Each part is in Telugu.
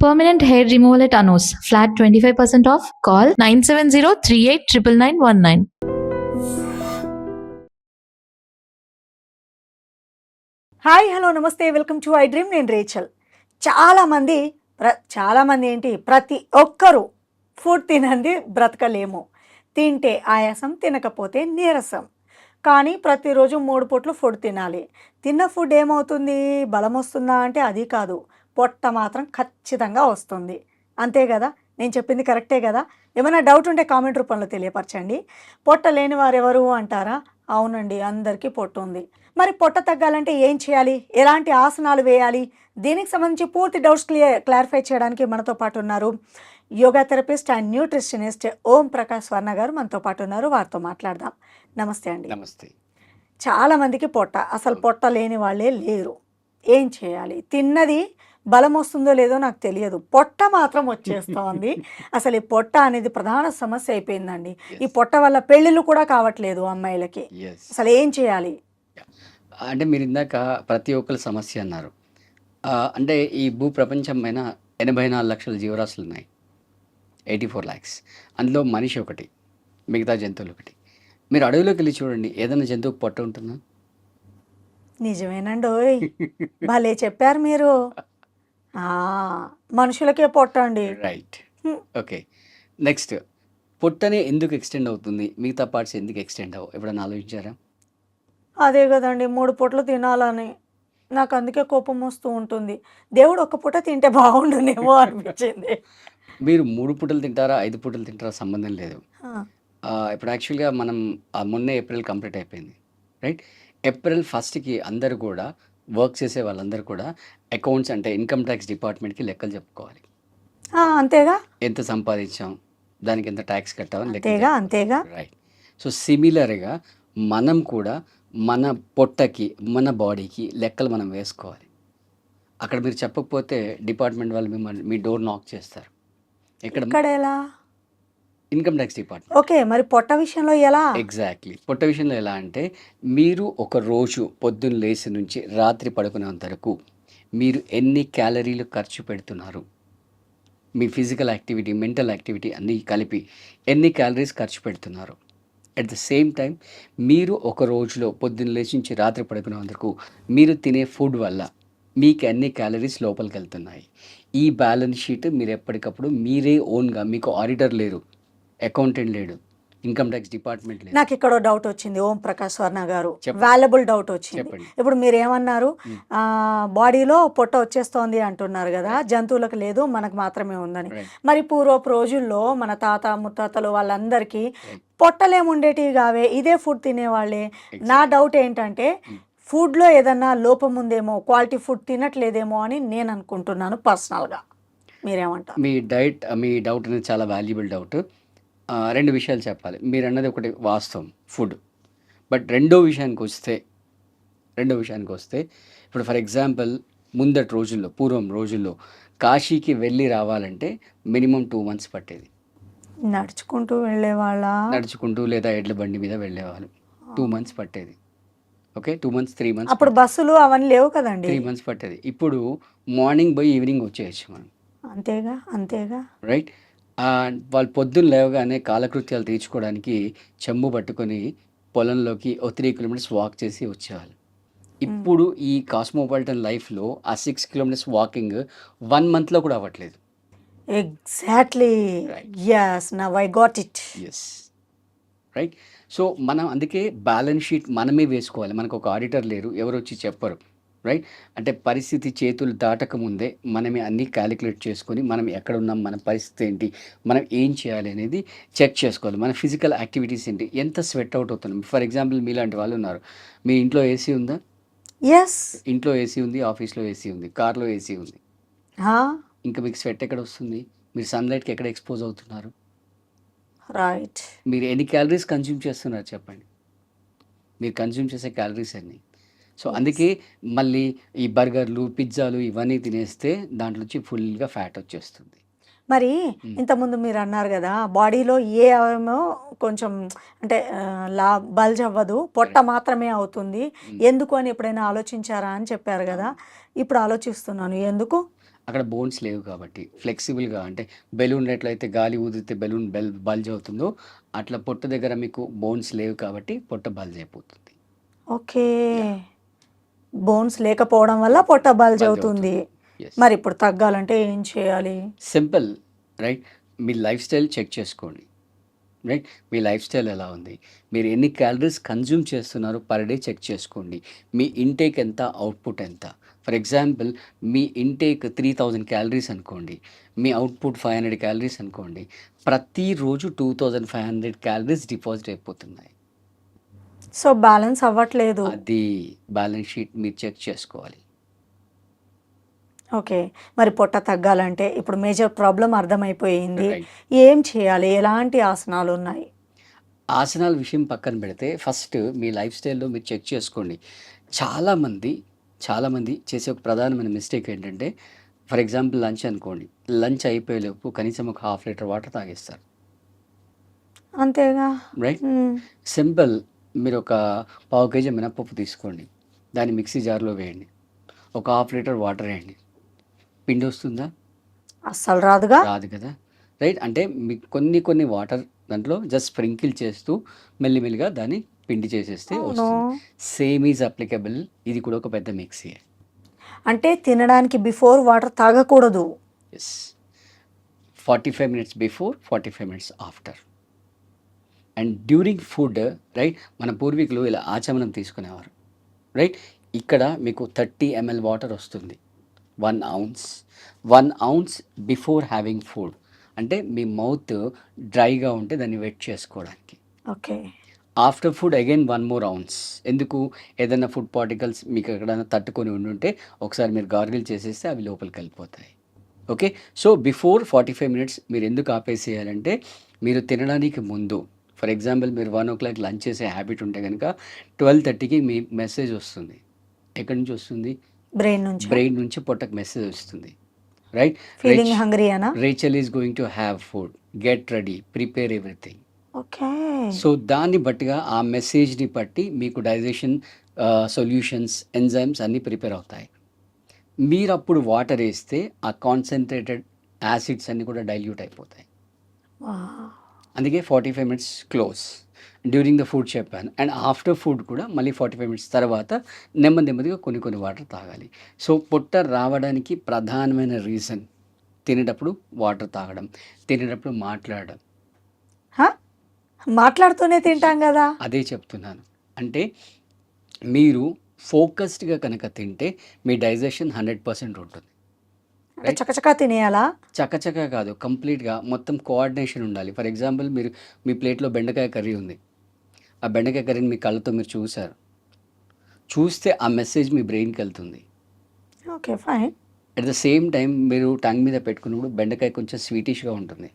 Permanent hair removal at Anos. Flat 25% off. Call 970-389919. Hi hello నమస్తే వెల్కమ్ టు ఐ డ్రీమ్. నేను రేచల్. చాలామంది ఏంటి, ప్రతి ఒక్కరూ ఫుడ్ తినంది బ్రతకలేము. తింటే ఆయాసం, తినకపోతే నీరసం. కానీ ప్రతిరోజు 3 పూట్లు ఫుడ్ తినాలి. తిన్న ఫుడ్ ఏమవుతుంది, బలం వస్తుందా అంటే అది కాదు, పొట్ట మాత్రం ఖచ్చితంగా వస్తుంది. అంతే కదా, నేను చెప్పింది కరెక్టే కదా? ఏమైనా డౌట్ ఉంటే కామెంట్ రూపంలో తెలియపరచండి. పొట్ట లేని వారెవరు అంటారా? అవునండి, అందరికీ పొట్ట ఉంది. మరి పొట్ట తగ్గాలంటే ఏం చేయాలి, ఎలాంటి ఆసనాలు వేయాలి, దీనికి సంబంధించి పూర్తి డౌట్స్ క్లారిఫై చేయడానికి మనతో పాటు ఉన్నారు yoga therapist and nutritionist Om Prakash స్వర్ణ గారు మనతో పాటు ఉన్నారు. వారితో మాట్లాడదాం. నమస్తే అండి. నమస్తే. చాలామందికి అసలు పొట్ట లేని వాళ్ళే లేరు. ఏం చేయాలి? తిన్నది బలం వస్తుందో లేదో నాకు తెలియదు, పొట్ట మాత్రం వచ్చేస్తోంది. అసలు ఈ పొట్ట అనేది ప్రధాన సమస్య అయిపోయిందండి. ఈ పొట్ట వల్ల పెళ్ళిళ్ళు కూడా కావట్లేదు అమ్మాయిలకి. అసలు ఏం చేయాలి? అంటే మీరు ఇందాక ప్రతి ఒక్కరి సమస్య అన్నారు. అంటే ఈ భూ ప్రపంచం పైన 84 లక్షల జీవరాశులు ఉన్నాయి, 84 lakhs. అందులో మనిషి ఒకటి, మిగతా జంతువులు ఒకటి. మీరు అడవిలోకి వెళ్ళి చూడండి, ఏదైనా జంతువుకి పొట్ట ఉంటుందా? నిజమేనండి. ఓయ్ భలే చెప్పారు మీరు. మనుషులకే పొట్ట అండి. Right, okay. నెక్స్ట్, పొట్టనే ఎందుకు ఎక్స్టెండ్ అవుతుంది, మిగతా పార్ట్స్ ఎందుకు ఎక్స్టెండ్ అవ్వవు? ఎప్పుడైనా ఆలోచించారా? అదే కదండి, 3 పూటలు తినాలని నాకు అందుకే కోపం వస్తూ ఉంటుంది. దేవుడు ఒక్క పూట తింటే బాగుండునేమో అనిపించింది. మీరు 3 పూటలు తింటారా, 5 పూటలు తింటారా సంబంధం లేదు. ఆ, ఇప్పుడు యాక్చువల్గా మనం మొన్నే ఏప్రిల్ కంప్లీట్ అయిపోయింది, రైట్? ఏప్రిల్ 1st అందరూ కూడా వర్క్ చేసే వాళ్ళందరూ కూడా అకౌంట్స్ అంటే ఇన్కమ్ ట్యాక్స్ డిపార్ట్మెంట్కి లెక్కలు చెప్పుకోవాలి. అంతేగా ఎంత సంపాదించాం, దానికి ఎంత ట్యాక్స్ కట్టామని లెక్క అంతేగా అంతేగా. రైట్. సో సిమిలర్గా మనం కూడా మన పొట్టకి, మన బాడీకి లెక్కలు మనం వేసుకోవాలి. అక్కడ మీరు చెప్పకపోతే డిపార్ట్మెంట్ వాళ్ళు మిమ్మల్ని మీ డోర్ నాక్ చేస్తారు. ఇక్కడ ఎలా? Income tax department. ఓకే, మరి పొట్ట విషయంలో ఎలా? ఎగ్జాక్ట్లీ. పొట్ట విషయంలో ఎలా అంటే, మీరు ఒక రోజు పొద్దున్న లేచి నుంచి రాత్రి పడుకునేంత వరకు మీరు ఎన్ని క్యాలరీలు ఖర్చు పెడుతున్నారు, మీ ఫిజికల్ యాక్టివిటీ, మెంటల్ యాక్టివిటీ అన్నీ కలిపి ఎన్ని క్యాలరీస్ ఖర్చు పెడుతున్నారు. అట్ ద సేమ్ టైం మీరు ఒక రోజులో పొద్దున్న లేచి నుంచి రాత్రి పడుకునేంత వరకు మీరు తినే ఫుడ్ వల్ల మీకు ఎన్ని క్యాలరీస్ లోపలికి వెళ్తున్నాయి. ఈ బ్యాలెన్స్ షీట్ మీరు ఎప్పటికప్పుడు మీరే ఓన్గా, మీకు ఆడిటర్ లేరు, అకౌంటెంట్ లేడు, ఇన్కమ్ ట్యాక్స్ డిపార్ట్మెంట్ లేదు. నాకు ఇక్కడ డౌట్ వచ్చింది ఓం ప్రకాష్ స్వర్ణ గారు, చెప్పండి. వాల్యుబుల్ డౌట్ వచ్చింది. చెప్పండి. ఇప్పుడు మీరు ఏమన్నారు, బాడీలో పొట్ట వచ్చేస్తోంది అంటున్నారు కదా, జంతువులకు లేదు మనకు మాత్రమే ఉందని. Right. మరి పూర్వపు రోజుల్లో మన తాత ముత్తాతలు వాళ్ళందరికీ పొట్టలేముండేటివి కావే, ఇదే ఫుడ్ తినేవాళ్ళే. నా డౌట్ ఏంటంటే ఫుడ్లో ఏదన్నా లోపం ఉందేమో, క్వాలిటీ ఫుడ్ తినట్లేదేమో అని నేను అనుకుంటున్నాను పర్సనల్గా. మీరేమంటారు? మీ డౌట్ అనేది చాలా వాల్యుబుల్ డౌట్. 2 విషయాలు చెప్పాలి. మీరు అన్నది ఒకటి వాస్తవం, ఫుడ్. బట్ రెండో విషయానికి వస్తే ఇప్పుడు ఫర్ ఎగ్జాంపుల్ పూర్వం రోజుల్లో కాశీకి వెళ్ళి రావాలంటే మినిమం 2 months పట్టేది. నడుచుకుంటూ వెళ్ళేవాళ్ళ? నడుచుకుంటూ లేదా ఎడ్ల బండి మీద వెళ్ళేవాళ్ళు. 2 months పట్టేది. ఓకే, 2 months 3 months అప్పుడు బస్సులు అవన్నీ లేవు కదండి. 3 months పట్టేది. ఇప్పుడు మార్నింగ్ పోయి ఈవినింగ్ వచ్చేయచ్చు మనం. అంతేగా. రైట్. వాళ్ళు పొద్దున్న లేవగానే కాలకృత్యాలు తీర్చుకోవడానికి చెంబు పట్టుకొని పొలంలోకి 3 kilometers వాక్ చేసి వచ్చేవాళ్ళు. ఇప్పుడు ఈ కాస్మోపాలిటన్ లైఫ్లో ఆ 6 kilometers వాకింగ్ 1 monthలో కూడా అవ్వట్లేదు. Exactly. Right. yes, now I got it. Yes, right. So మనం అందుకే బ్యాలెన్స్ షీట్ మనమే వేసుకోవాలి. మనకు ఒక ఆడిటర్ లేరు, ఎవరు వచ్చి చెప్పరు, రైట్? అంటే పరిస్థితి చేతులు దాటక ముందే మనమే అన్నీ క్యాలిక్యులేట్ చేసుకొని మనం ఎక్కడ ఉన్నాం, మన పరిస్థితి ఏంటి, మనం ఏం చేయాలి అనేది చెక్ చేసుకోవాలి. మన ఫిజికల్ యాక్టివిటీస్ ఏంటి, ఎంత స్వెట్ అవుట్ అవుతున్నాం. ఫర్ ఎగ్జాంపుల్ మీలాంటి వాళ్ళు ఉన్నారు, మీ ఇంట్లో ఏసీ ఉందా? ఎస్. ఇంట్లో ఏసీ ఉంది, ఆఫీస్లో ఏసీ ఉంది, కార్లో ఏసీ ఉంది. ఇంకా మీకు స్వెట్ ఎక్కడ వస్తుంది? మీరు సన్లైట్కి ఎక్కడ ఎక్స్పోజ్ అవుతున్నారు? రైట్. మీరు ఎన్ని క్యాలరీస్ కన్జ్యూమ్ చేస్తున్నారు చెప్పండి, మీరు కన్జ్యూమ్ చేసే క్యాలరీస్ అన్నీ. సో అందుకే మళ్ళీ ఈ బర్గర్లు, పిజ్జాలు ఇవన్నీ తినేస్తే దాంట్లోంచి ఫుల్గా ఫ్యాట్ వచ్చేస్తుంది. మరి ఇంతకుముందు మీరు అన్నారు కదా, బాడీలో ఏ అవయవమో కొంచెం అంటే బల్జ్ అవ్వదు, పొట్ట మాత్రమే అవుతుంది, ఎందుకు అని ఎప్పుడైనా ఆలోచించారా అని చెప్పారు కదా. ఇప్పుడు ఆలోచిస్తున్నాను, ఎందుకు? అక్కడ బోన్స్ లేవు కాబట్టి ఫ్లెక్సిబుల్గా అంటే బెలూన్ ఎట్లయితే గాలి ఊదితే బెలూన్ బల్జ్ అవుతుందో అట్లా పొట్ట దగ్గర మీకు బోన్స్ లేవు కాబట్టి పొట్ట బల్జ్ అయిపోతుంది. ఓకే. బోన్స్ లేకపోవడం వల్ల పొట్ట బల్జ్ బల్జ్ అవుతుంది. అవుతుంది. ఎస్ మరి ఇప్పుడు తగ్గాలంటే ఏం చేయాలి? Simple right. మీ లైఫ్ స్టైల్ చెక్ చేసుకోండి. రైట్, మీ లైఫ్ స్టైల్ ఎలా ఉంది, మీరు ఎన్ని క్యాలరీస్ కన్జ్యూమ్ చేస్తున్నారు పర్ డే చెక్ చేసుకోండి. మీ ఇంటేక్ ఎంత, అవుట్పుట్ ఎంత. ఫర్ ఎగ్జాంపుల్ మీ ఇంటేక్ 3000 క్యాలరీస్ అనుకోండి, మీ అవుట్పుట్ 500 క్యాలరీస్ అనుకోండి. ప్రతిరోజు 2500 క్యాలరీస్ డిపాజిట్ అయిపోతున్నాయి. సో బ్యాలెన్స్ అవ్వట్లేదు. అది బ్యాలెన్స్ షీట్ మీరు చెక్ చేసుకోవాలి. ఓకే. మరి పొట్ట తగ్గాలంటే ఇప్పుడు మేజర్ ప్రాబ్లం అర్థమైపోయింది. రైట్. ఏం చేయాలి? ఎలాంటి ఆసనాలు ఉన్నాయి? ఆసనాల విషయం పక్కన పెడితే ఫస్ట్ మీ లైఫ్ స్టైల్లో మీరు చెక్ చేసుకోండి. చాలామంది చేసే ఒక ప్రధానమైన మిస్టేక్ ఏంటంటే, ఫర్ ఎగ్జాంపుల్ లంచ్ అనుకోండి, లంచ్ అయిపోయేలోపు కనీసం ఒక హాఫ్ లీటర్ వాటర్ తాగేస్తారు. అంతేగా. రైట్. హ్మ్. సింపుల్. మీరు ఒక పావు కేజీ మినపప్పు తీసుకోండి, దాన్ని మిక్సీ జార్లో వేయండి, ఒక హాఫ్ లీటర్ వాటర్ వేయండి. పిండి వస్తుందా? అస్సలు రాదుగా. రాదు కదా. రైట్. అంటే మీకు కొన్ని వాటర్ దాంట్లో జస్ట్ స్ప్రింకిల్ చేస్తూ మెల్లిమెల్లిగా దాన్ని పిండి చేసేస్తే అవును. వస్తుంది. Same is applicable. ఇది కూడా ఒక పెద్ద మిక్సీ. అంటే తినడానికి బిఫోర్ వాటర్ తాగకూడదు. ఎస్. 45 minutes before, 45 minutes after. And during food right, మన పూర్వీకులు ఇలా ఆచమనం తీసుకునేవారు. రైట్. ఇక్కడ మీకు 30 ml వాటర్ వస్తుంది. 1 ounce బిఫోర్ హ్యావింగ్ ఫుడ్. అంటే మీ మౌత్ డ్రైగా ఉంటే దాన్ని వెట్ చేసుకోవడానికి. Okay. After food again 1 more ounce. ఎందుకు? ఏదైనా ఫుడ్ పార్టికల్స్ మీకు ఎక్కడైనా తట్టుకొని ఉండుంటే ఒకసారి మీరు గార్గిల్ చేసేస్తే అవి లోపలికి వెళ్ళిపోతాయి. ఓకే. సో బిఫోర్ 45 మినిట్స్ మీరు ఎందుకు ఆపేసేయాలంటే, మీరు తినడానికి ముందు ఫర్ ఎగ్జాంపుల్ మీరు 1 o'clock లంచ్ చేసే హ్యాబిట్ ఉంటే కనుక 12:30కి మీ మెసేజ్ వస్తుంది. ఎక్కడి నుంచి వస్తుంది? బ్రెయిన్ నుంచి పొట్టకు మెసేజ్ వస్తుంది. రైట్. ఫీలింగ్ హంగ్రీ అనా? Rachel is going to have food, get ready, prepare everything. Okay. So దాన్ని బట్టిగా ఆ మెసేజ్ని బట్టి మీకు డైజెషన్ సొల్యూషన్స్, ఎంజైమ్స్ అన్నీ ప్రిపేర్ అవుతాయి. మీరు అప్పుడు వాటర్ వేస్తే ఆ కాన్సన్ట్రేటెడ్ యాసిడ్స్ అన్నీ కూడా డైల్యూట్ అయిపోతాయి. అందుకే 45 minutes close. During the food చెప్పాను. అండ్ ఆఫ్టర్ ఫుడ్ కూడా మళ్ళీ 45 మినిట్స్ తర్వాత నెమ్మదిగా కొన్ని వాటర్ తాగాలి. సో పొట్ట రావడానికి ప్రధానమైన రీజన్ తినేటప్పుడు వాటర్ తాగడం, తినేటప్పుడు మాట్లాడడం. మాట్లాడుతూనే తింటాం కదా. అదే చెప్తున్నాను. అంటే మీరు ఫోకస్డ్గా కనుక తింటే మీ డైజెషన్ 100% ఉంటుంది. అంటే చకచకా తినేయాలా? చకచకా కాదు, కంప్లీట్గా మొత్తం కోఆర్డినేషన్ ఉండాలి. ఫర్ ఎగ్జాంపుల్ మీరు మీ ప్లేట్లో బెండకాయ కర్రీ ఉంది, ఆ బెండకాయ కర్రీని మీ కళ్ళతో మీరు చూస్తే ఆ మెసేజ్ మీ బ్రెయిన్కి వెళ్తుంది. Okay fine. At the same time మీరు టంగ్ మీద పెట్టుకున్నప్పుడు బెండకాయ కొంచెం స్వీటిష్గా ఉంటుంది.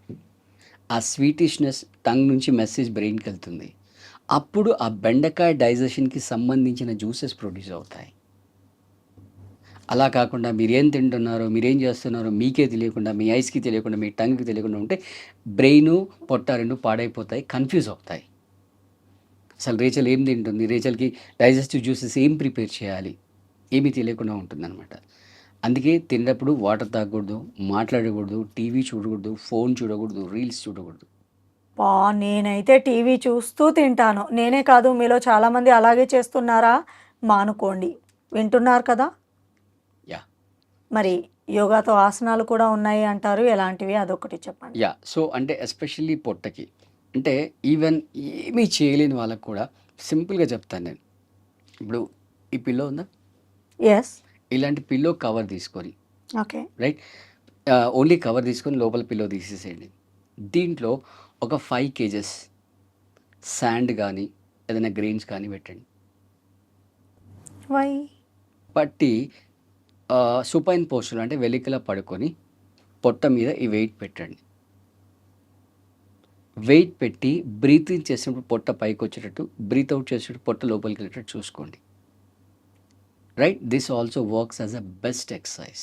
ఆ స్వీటిష్నెస్ టంగ్ నుంచి మెసేజ్ బ్రెయిన్కి వెళ్తుంది. అప్పుడు ఆ బెండకాయ డైజెషన్కి సంబంధించిన జ్యూసెస్ ప్రొడ్యూస్ అవుతాయి. అలా కాకుండా మీరేం తింటున్నారో, మీరేం చేస్తున్నారో మీకే తెలియకుండా, మీ ఐస్కి తెలియకుండా, మీ టంగ్కి తెలియకుండా ఉంటే బ్రెయిన్, పొట్ట రెండు పాడైపోతాయి, కన్ఫ్యూజ్ అవుతాయి. అసలు రేచల్ ఏం తింటుంది, రేచల్కి డైజెస్టివ్ జ్యూసెస్ ఏం ప్రిపేర్ చేయాలి, ఏమీ తెలియకుండా ఉంటుందన్నమాట. అందుకే తినేటప్పుడు వాటర్ తాగకూడదు, మాట్లాడకూడదు, టీవీ చూడకూడదు, ఫోన్ చూడకూడదు, రీల్స్ చూడకూడదు. నేనైతే టీవీ చూస్తూ తింటాను. నేనే కాదు, మీలో చాలామంది అలాగే చేస్తున్నారా? మానుకోండి. వింటున్నారు కదా. యా మరి యోగాతో ఆసనాలు కూడా ఉన్నాయి అంటారు. ఎలాంటివి? అదొకటి చెప్పండి. యా సో అంటే ఎస్పెషల్లీ పొట్టకి, అంటే ఈవెన్ ఏమీ చేయలేని వాళ్ళకు కూడా సింపుల్గా చెప్తాను నేను. ఇప్పుడు ఈ పిల్లో ఉందా, ఎస్. ఇలాంటి పిల్లో కవర్ తీసుకొని ఓకే. రైట్, ఓన్లీ కవర్ తీసుకొని లోపల పిల్లో తీసేసేయండి. దీంట్లో ఒక 5 kgs శాండ్ కానీ ఏదైనా గ్రెయిన్స్ కానీ పెట్టండి. వై? పట్టి సుపైన్ పోస్టులు అంటే వెలికిలా పడుకొని పొట్ట మీద ఈ వెయిట్ పెట్టండి. వెయిట్ పెట్టి బ్రీత్ ఇన్ చేసినప్పుడు పొట్ట పైకి వచ్చేటట్టు, బ్రీత్ అవుట్ చేసేటప్పుడు పొట్ట లోపలికి వెళ్ళేటట్టు చూసుకోండి. Right. This also works as a best exercise.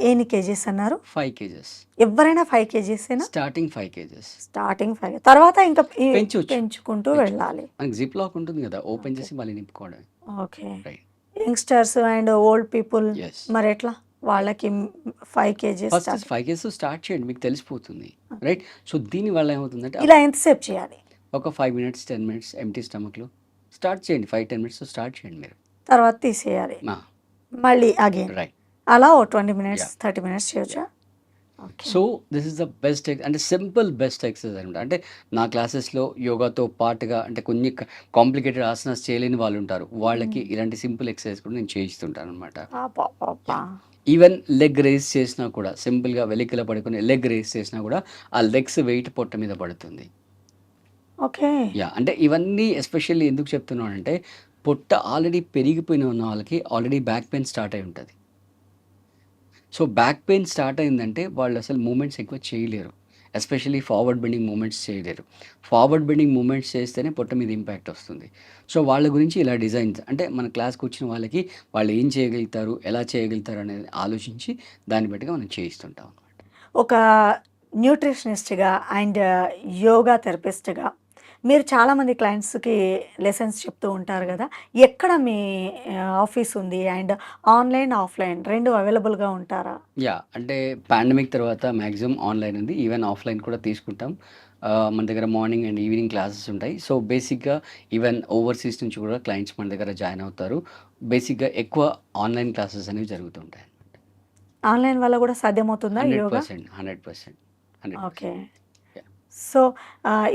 ఎన్ని కేజీస్ అన్నారు? 5 kgs. ఎవరైనా 5 కేజీసేనా? Starting 5 kgs. స్టార్టింగ్ 5, తర్వాత ఇంకా పెంచొచ్చు. పెంచుకుంటూ వెళ్ళాలి. మనకి జిప్ లాక్ ఉంటుంది కదా, ఓపెన్ చేసి మళ్ళీ నింపుకోవడం. Okay. Right. Youngsters and old people Yes. మరి ఎట్లా? వాళ్ళకి 5 కేజీస్ ఫస్ట్ 5 కేజెస్ స్టార్ట్ చేయండి, మీకు తెలిసిపోతుంది, రైట్? సో దీనివల్ల ఏమవుతుందంటే ఇలా ఎంతసేపు చేయాలి? ఒక 5 మినిట్స్ 10 మినిట్స్ ఎంటీ స్టమక్లో స్టార్ట్ చేయండి. 5-10 మినిట్స్తో స్టార్ట్ చేయండి మీరు. తర్వాత తీసేయాలి, మళ్ళీ అగైన్ రైట్. అలా ఓ 20 మినిట్స్ 30 మినిట్స్ చేయొచ్చా? Okay. So this is the best అంటే సింపుల్ బెస్ట్ ఎక్సర్సైజ్ అనమాట. అంటే నా క్లాసెస్లో యోగాతో పాటుగా అంటే కొన్ని కాంప్లికేటెడ్ ఆసనాస్ చేయలేని వాళ్ళు ఉంటారు, వాళ్ళకి ఇలాంటి సింపుల్ ఎక్సర్సైజ్ కూడా నేను చేయిస్తుంటాను అనమాట. అబ్బబ్బబ్బా. ఈవెన్ లెగ్ రేస్ చేసినా కూడా, సింపుల్గా వెలికిలా పడుకుని లెగ్ రేస్ చేసినా కూడా ఆ లెగ్స్ వెయిట్ పొట్ట మీద పడుతుంది. ఓకే. అంటే ఇవన్నీ ఎస్పెషల్లీ ఎందుకు చెప్తున్నాను అంటే, పొట్ట ఆల్రెడీ పెరిగిపోయిన ఉన్న వాళ్ళకి ఆల్రెడీ బ్యాక్ పెయిన్ స్టార్ట్ అయి ఉంటుంది. సో బ్యాక్ పెయిన్ స్టార్ట్ అయిందంటే వాళ్ళు అసలు మూమెంట్స్ ఎక్కువ చేయలేరు, ఎస్పెషల్లీ ఫార్వర్డ్ బెండింగ్ మూమెంట్స్ చేయలేరు. ఫార్వర్డ్ బెండింగ్ మూమెంట్స్ చేస్తేనే పొట్ట మీద ఇంపాక్ట్ వస్తుంది. సో వాళ్ళ గురించి ఇలా డిజైన్స్ అంటే మన క్లాస్కి వచ్చిన వాళ్ళకి వాళ్ళు ఏం చేయగలుగుతారు, ఎలా చేయగలుగుతారు అనేది ఆలోచించి దాన్ని బట్టిగా మనం చేయిస్తుంటాం అనమాట. ఒక న్యూట్రిషనిస్ట్గా అండ్ యోగా థెరపిస్ట్గా మీరు చాలామంది క్లయింట్స్కి లెసన్స్ చెప్తూ ఉంటారు కదా, ఎక్కడ మీ ఆఫీస్ ఉంది అండ్ ఆన్లైన్ ఆఫ్లైన్ రెండు అవైలబుల్గా ఉంటారా? అంటే పాండమిక్ తర్వాత మ్యాక్సిమం ఆన్లైన్ ఉంది, ఈవెన్ ఆఫ్లైన్ కూడా తీసుకుంటాం. మన దగ్గర మార్నింగ్ అండ్ ఈవినింగ్ క్లాసెస్ ఉంటాయి. సో బేసిక్గా ఈవెన్ ఓవర్సీస్ నుంచి కూడా క్లయింట్స్ మన దగ్గర జాయిన్ అవుతారు. బేసిక్గా ఎక్కువ ఆన్లైన్ క్లాసెస్ అనేవి జరుగుతుంటాయి. ఆన్లైన్ వల్ల కూడా సాధ్యమవుతుందా యోగా? 100%. ఓకే. సో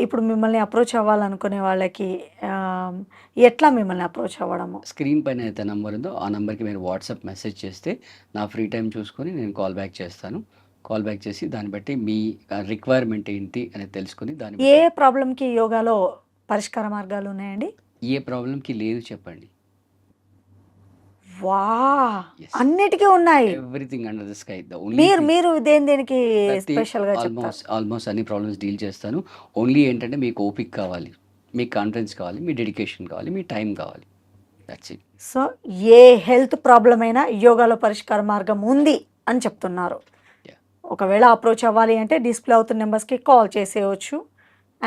ఇప్పుడు మిమ్మల్ని అప్రోచ్ అవ్వాలనుకునే వాళ్ళకి ఎట్లా మిమ్మల్ని అప్రోచ్ అవ్వడము? స్క్రీన్ పైన అయితే నెంబర్ ఉందో ఆ నెంబర్కి మీరు వాట్సాప్ మెసేజ్ చేస్తే నా ఫ్రీ టైం చూసుకొని నేను కాల్ బ్యాక్ చేస్తాను. కాల్ బ్యాక్ చేసి దాన్ని బట్టి మీ రిక్వైర్మెంట్ ఏంటి అనేది తెలుసుకొని దాన్ని ఏ ప్రాబ్లంకి యోగాలో పరిష్కార మార్గాలు ఉన్నాయండి? ఏ ప్రాబ్లంకి లేదు చెప్పండి. వా, అన్నిటికీ ఉన్నాయి. Everything under the sky. మీరు దేనికి స్పెషల్గా చెప్తారు? ఆల్మోస్ట్ అన్ని ప్రాబ్లమ్స్ డీల్ చేస్తాను. ఓన్లీ ఏంటంటే మీకు ఓపిక కావాలి, మీ కాన్ఫిడెన్స్ కావాలి, మీ డెడికేషన్ కావాలి, మీ టైం కావాలి. That's it. So A health problem అయినా యోగాలో పరిష్కార మార్గం ఉంది అని చెప్తున్నారు. ఒకవేళ అప్రోచ్ అవ్వాలి అంటే డిస్ప్లే అవుతున్న నెంబర్స్కి కాల్ చేసేయచ్చు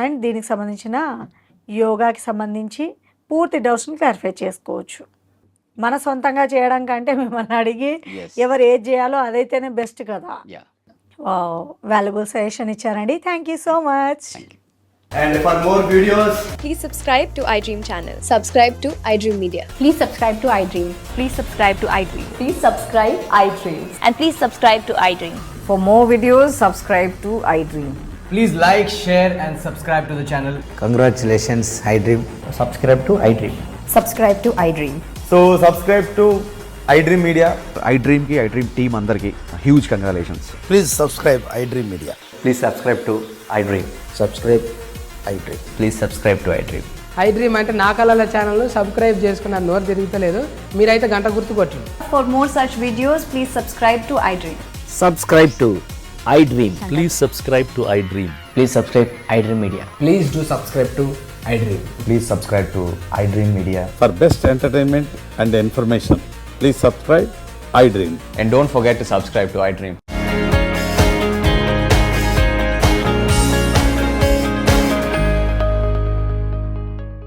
అండ్ దీనికి సంబంధించిన యోగాకి సంబంధించి పూర్తి డౌట్స్ని క్లారిఫై చేసుకోవచ్చు. మన సొంతంగా చేయడం కంటే మిమ్మల్ని అడిగి ఎవరు ఏది చేయాలో అదైతేనే బెస్ట్ కదా. వాల్యుబుల్ సజెషన్ ఇచ్చారండి. Thank you so much. And for more videos, please subscribe to iDream channel. Subscribe to iDream Media. Please subscribe to iDream. Please subscribe to iDream. Please subscribe iDream. And please subscribe to iDream. For more videos, subscribe to iDream. please like, share and subscribe to the channel. Congratulations, iDream. Subscribe to iDream. Subscribe to iDream. So subscribe to iDream Media. iDream ki iDream team andarki huge congratulations. Please subscribe iDream Media. Please subscribe to iDream. Subscribe iDream. Please subscribe to iDream. iDream అంటే నా కళల ఛానల్ సబ్స్క్రైబ్ చేసుకున్న నోరు తిరుగుతలేదు, మీరైతే గంట గుర్తు కొట్టండి. For more such videos, please subscribe to iDream. Subscribe to iDream. Please subscribe to iDream. Please subscribe iDream Media. Please do subscribe to iDream. Please subscribe to iDream Media. For best entertainment and information, please subscribe iDream. And don't forget to subscribe to iDream.